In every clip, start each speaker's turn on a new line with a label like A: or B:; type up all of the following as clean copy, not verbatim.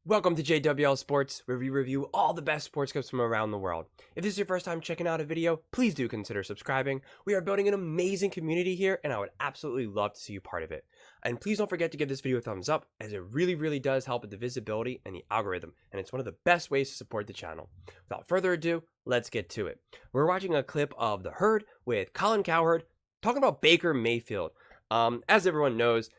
A: Welcome to JWL Sports, where we review all the best sports clips from around the world. If this is your first time checking out a video, please do consider subscribing. We are building an amazing community here, and I would absolutely love to see you part of it. And please don't forget to give this video a thumbs up, as it really does help with the visibility and the algorithm, and it's one of the best ways to support the channel. Without further ado, let's get to it. We're watching a clip of The Herd with Colin Cowherd talking about Baker Mayfield. As everyone knows,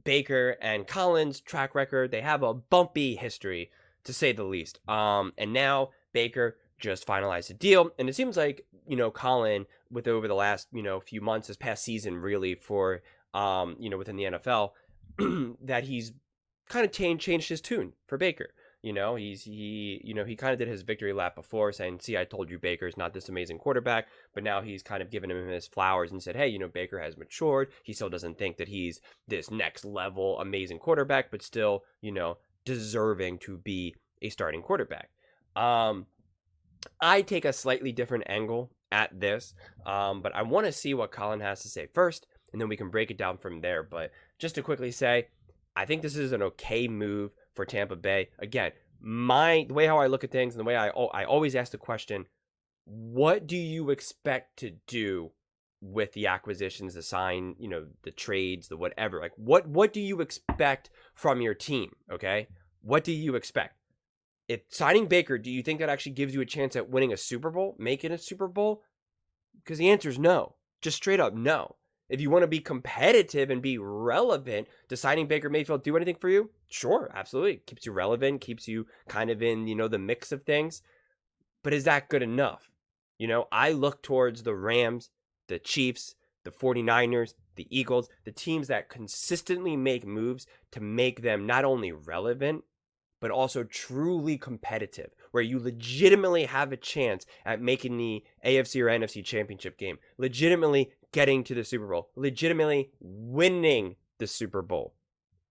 A: Baker and Colin's track record, they have a bumpy history, to say the least. And now Baker just finalized a deal, and it seems like, Colin, with over the last, few months, this past season, really, for, within the NFL, that he's kind of changed his tune for Baker. He kind of did his victory lap before, saying, see, I told you Baker's not this amazing quarterback, but now he's kind of given him his flowers and said, hey, Baker has matured. He still doesn't think that he's this next level amazing quarterback, but still, deserving to be a starting quarterback. I take a slightly different angle at this, but I want to see what Colin has to say first, and then we can break it down from there. But just to quickly say, I think this is an okay move for Tampa Bay. Again, the way how I look at things, and the way I always ask the question, what do you expect to do with the acquisitions, the sign, the trades, the whatever? Like, what do you expect from your team? Okay, what do you expect? If signing Baker, do you think that actually gives you a chance at winning a Super Bowl, making a Super Bowl? Because the answer is no, just straight up no. If you want to be competitive and be relevant, does signing Baker Mayfield do anything for you? Sure, absolutely. Keeps you relevant, keeps you kind of in, the mix of things. But is that good enough? I look towards the Rams, the Chiefs, the 49ers, the Eagles, the teams that consistently make moves to make them not only relevant, but also truly competitive, where you legitimately have a chance at making the AFC or NFC championship game, legitimately getting to the Super Bowl, legitimately winning the Super Bowl.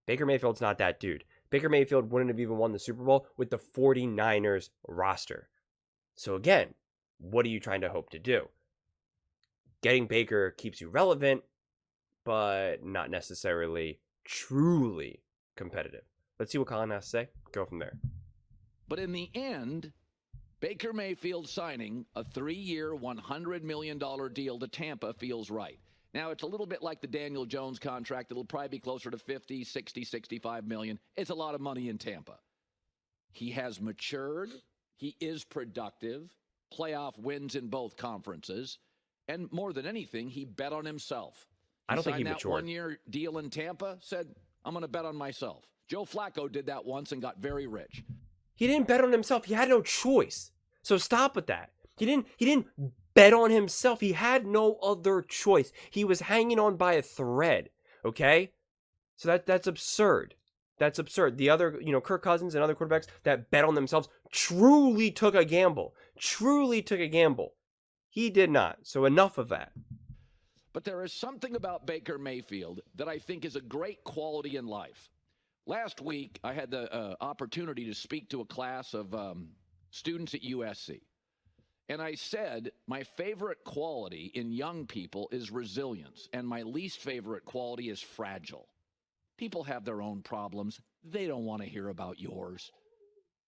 A: Baker Mayfield's not that dude. Baker Mayfield wouldn't have even won the Super Bowl with the 49ers roster. So again, what are you trying to hope to do? Getting Baker keeps you relevant, but not necessarily truly competitive. Let's see what Colin has to say. Go from there.
B: But in the end, Baker Mayfield signing a 3-year, $100 million deal to Tampa feels right. Now, it's a little bit like the Daniel Jones contract. It'll probably be closer to 50, 60, 65 million. It's a lot of money in Tampa. He has matured. He is productive. Playoff wins in both conferences. And more than anything, he bet on himself.
A: I don't think he
B: signed that
A: matured.
B: 1-year deal in Tampa, said, I'm going to bet on myself. Joe Flacco did that once and got very rich.
A: He didn't bet on himself. He had no choice. So stop with that. He didn't bet on himself. He had no other choice. He was hanging on by a thread. Okay? So that's absurd. That's absurd. The other, Kirk Cousins and other quarterbacks that bet on themselves truly took a gamble. Truly took a gamble. He did not. So enough of that.
B: But there is something about Baker Mayfield that I think is a great quality in life. Last week, I had the opportunity to speak to a class of students at USC. And I said, my favorite quality in young people is resilience, and my least favorite quality is fragile. People have their own problems. They don't want to hear about yours.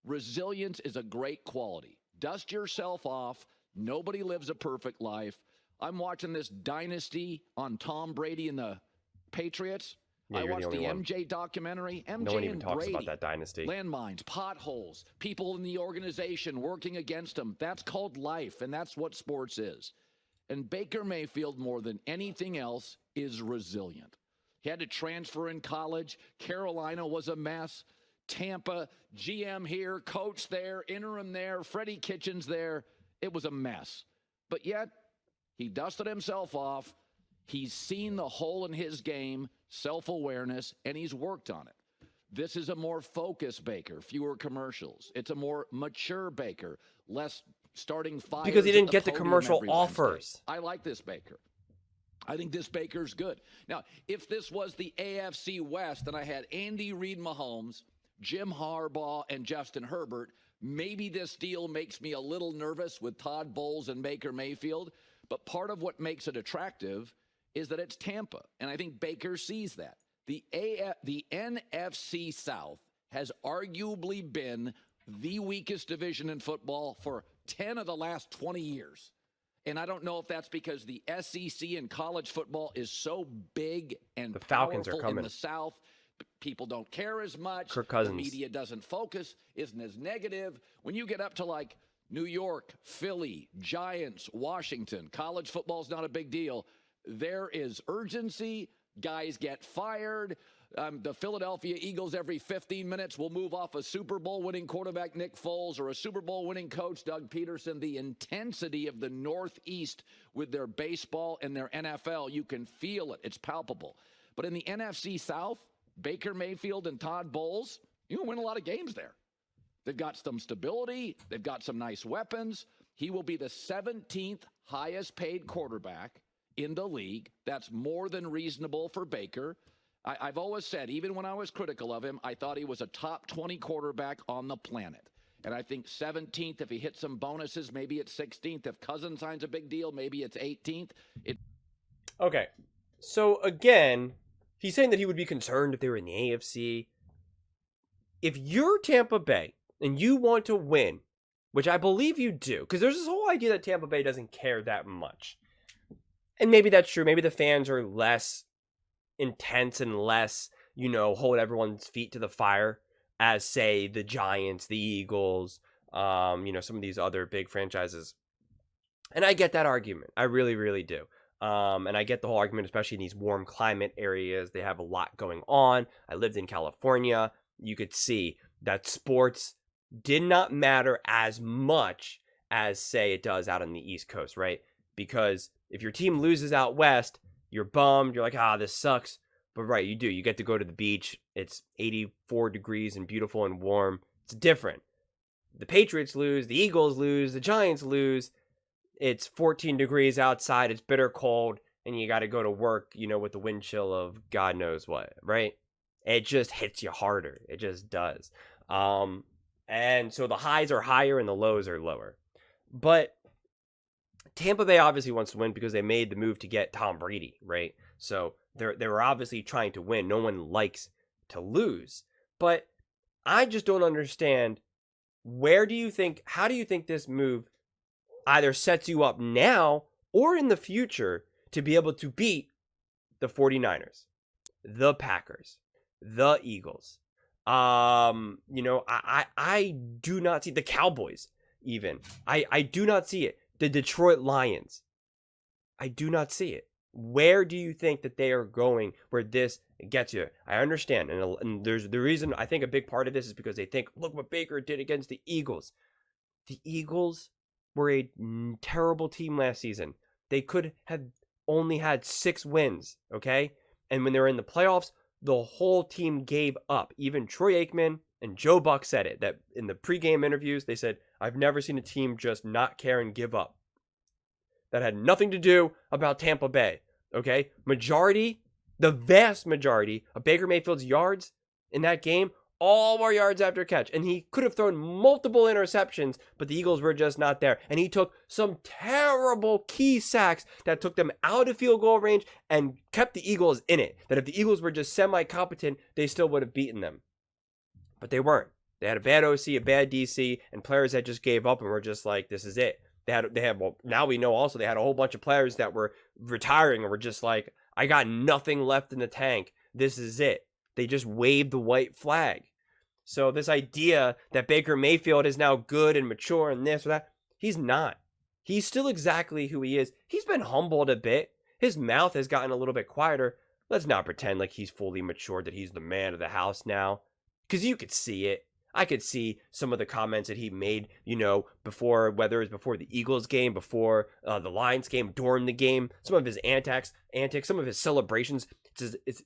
B: Resilience is a great quality. Dust yourself off. Nobody lives a perfect life. I'm watching this dynasty on Tom Brady and the Patriots.
A: Yeah,
B: I watched the
A: one.
B: MJ documentary. MJ
A: No one even
B: and
A: talks
B: Brady,
A: about that dynasty.
B: Landmines, potholes, people in the organization working against them. That's called life, and that's what sports is. And Baker Mayfield, more than anything else, is resilient. He had to transfer in college. Carolina was a mess. Tampa, GM here, coach there, interim there, Freddie Kitchens there. It was a mess. But yet, he dusted himself off. He's seen the hole in his game, self-awareness, and he's worked on it. This is a more focused Baker, fewer commercials. It's a more mature Baker, less starting fires.
A: Because he didn't get the
B: podium
A: commercial
B: every
A: offers.
B: Wednesday. I like this Baker. I think this Baker's good. Now, if this was the AFC West and I had Andy Reid Mahomes, Jim Harbaugh, and Justin Herbert, maybe this deal makes me a little nervous with Todd Bowles and Baker Mayfield. But part of what makes it attractive is that it's Tampa, and I think Baker sees that. The NFC South has arguably been the weakest division in football for 10 of the last 20 years. And I don't know if that's because the SEC in college football is so big and
A: The Falcons are
B: powerful in
A: coming.
B: the South. People don't care as much.
A: Kirk Cousins.
B: The media doesn't focus, isn't as negative. When you get up to like New York, Philly, Giants, Washington, college football is not a big deal. There is urgency. Guys get fired. The Philadelphia Eagles every 15 minutes will move off a Super Bowl winning quarterback Nick Foles or a Super Bowl winning coach Doug Peterson. The intensity of the Northeast with their baseball and their NFL, you can feel it. It's palpable. But in the NFC South, Baker Mayfield and Todd Bowles, you can win a lot of games there. They've got some stability. They've got some nice weapons. He will be the 17th highest paid quarterback in the league. That's more than reasonable for Baker. I've always said, even when I was critical of him, I thought he was a top 20 quarterback on the planet. And I think 17th, if he hits some bonuses, maybe it's 16th. If Cousins signs a big deal, maybe it's 18th.
A: Okay. So, again, he's saying that he would be concerned if they were in the AFC. If you're Tampa Bay and you want to win, which I believe you do, because there's this whole idea that Tampa Bay doesn't care that much. And maybe that's true. Maybe the fans are less intense and less, hold everyone's feet to the fire as, say, the Giants, the Eagles, some of these other big franchises. And I get that argument. I really, really do. And I get the whole argument, especially in these warm climate areas. They have a lot going on. I lived in California. You could see that sports did not matter as much as, say, it does out on the East Coast, right? Because if your team loses out west, you're bummed. You're like, this sucks. But right, you do. You get to go to the beach. It's 84 degrees and beautiful and warm. It's different. The Patriots lose. The Eagles lose. The Giants lose. It's 14 degrees outside. It's bitter cold. And you got to go to work, with the wind chill of God knows what, right? It just hits you harder. It just does. And so the highs are higher and the lows are lower. But Tampa Bay obviously wants to win because they made the move to get Tom Brady, right? So they were obviously trying to win. No one likes to lose. But I just don't understand, how do you think this move either sets you up now or in the future to be able to beat the 49ers, the Packers, the Eagles? I do not see the Cowboys even. I do not see it. The Detroit Lions. I do not see it. Where do you think that they are going where this gets you? I understand. And there's the reason, I think a big part of this is because they think, look what Baker did against the Eagles. The Eagles were a terrible team last season. They could have only had 6 wins, okay? And when they were in the playoffs, the whole team gave up. Even Troy Aikman and Joe Buck said it, that in the pregame interviews, they said, I've never seen a team just not care and give up. That had nothing to do about Tampa Bay, okay? The vast majority of Baker Mayfield's yards in that game, all were yards after catch. And he could have thrown multiple interceptions, but the Eagles were just not there. And he took some terrible key sacks that took them out of field goal range and kept the Eagles in it. That if the Eagles were just semi-competent, they still would have beaten them. But they weren't. They had a bad OC, a bad DC, and players that just gave up and were just like, this is it. Now we know also they had a whole bunch of players that were retiring and were just like, I got nothing left in the tank. This is it. They just waved the white flag. So this idea that Baker Mayfield is now good and mature and this or that, he's not. He's still exactly who he is. He's been humbled a bit. His mouth has gotten a little bit quieter. Let's not pretend like he's fully matured, that he's the man of the house now. Because you could see it. I could see some of the comments that he made, before, whether it was before the Eagles game, before the Lions game, during the game, some of his antics, some of his celebrations.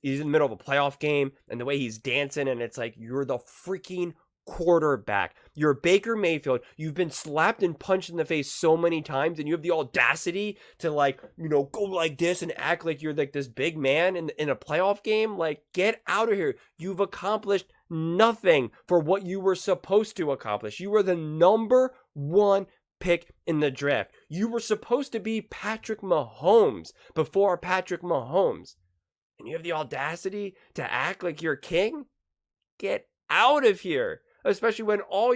A: He's in the middle of a playoff game, and the way he's dancing, and it's like, you're the freaking quarterback. You're Baker Mayfield. You've been slapped and punched in the face so many times, and you have the audacity to go like this and act like you're like this big man in a playoff game. Like, get out of here. You've accomplished nothing for what you were supposed to accomplish. You were the number 1 pick in the draft. You were supposed to be Patrick Mahomes before Patrick Mahomes. And you have the audacity to act like you're king? Get out of here, especially when all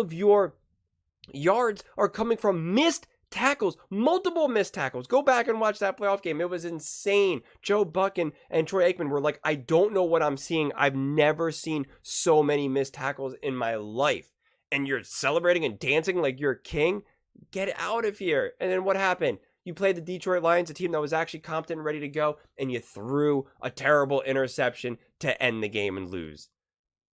A: of your yards are coming from missed tackles, multiple missed tackles. Go back and watch that playoff game. It was insane. Joe Buck and Troy Aikman were like, I don't know what I'm seeing. I've never seen so many missed tackles in my life. And you're celebrating and dancing like you're a king? Get out of here. And then what happened? You played the Detroit Lions, a team that was actually competent and ready to go, and you threw a terrible interception to end the game and lose.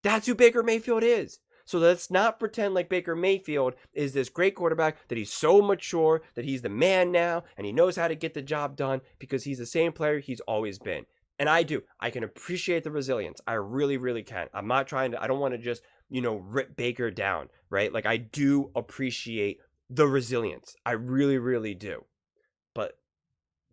A: That's who Baker Mayfield is. So let's not pretend like Baker Mayfield is this great quarterback, that he's so mature, that he's the man now, and he knows how to get the job done, because he's the same player he's always been. And I can appreciate the resilience. I really, really can. I don't want to just, rip Baker down, right? Like, I do appreciate the resilience. I really, really do. But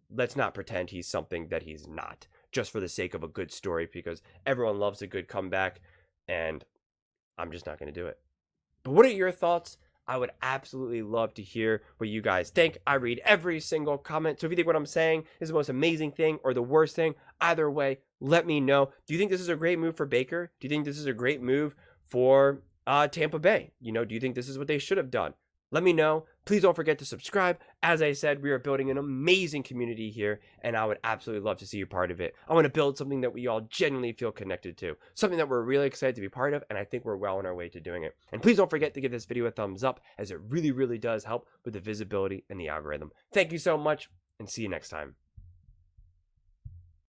A: let's not pretend he's something that he's not, just for the sake of a good story, because everyone loves a good comeback, and I'm just not going to do it. But what are your thoughts? I would absolutely love to hear what you guys think. I read every single comment. So if you think what I'm saying is the most amazing thing or the worst thing, either way, let me know. Do you think this is a great move for Baker? Do you think this is a great move for Tampa Bay? Do you think this is what they should have done? Let me know. Please don't forget to subscribe. As I said, we are building an amazing community here, and I would absolutely love to see you part of it. I want to build something that we all genuinely feel connected to, something that we're really excited to be part of, and I think we're well on our way to doing it. And please don't forget to give this video a thumbs up, as it really, really does help with the visibility and the algorithm. Thank you so much, and see you next time.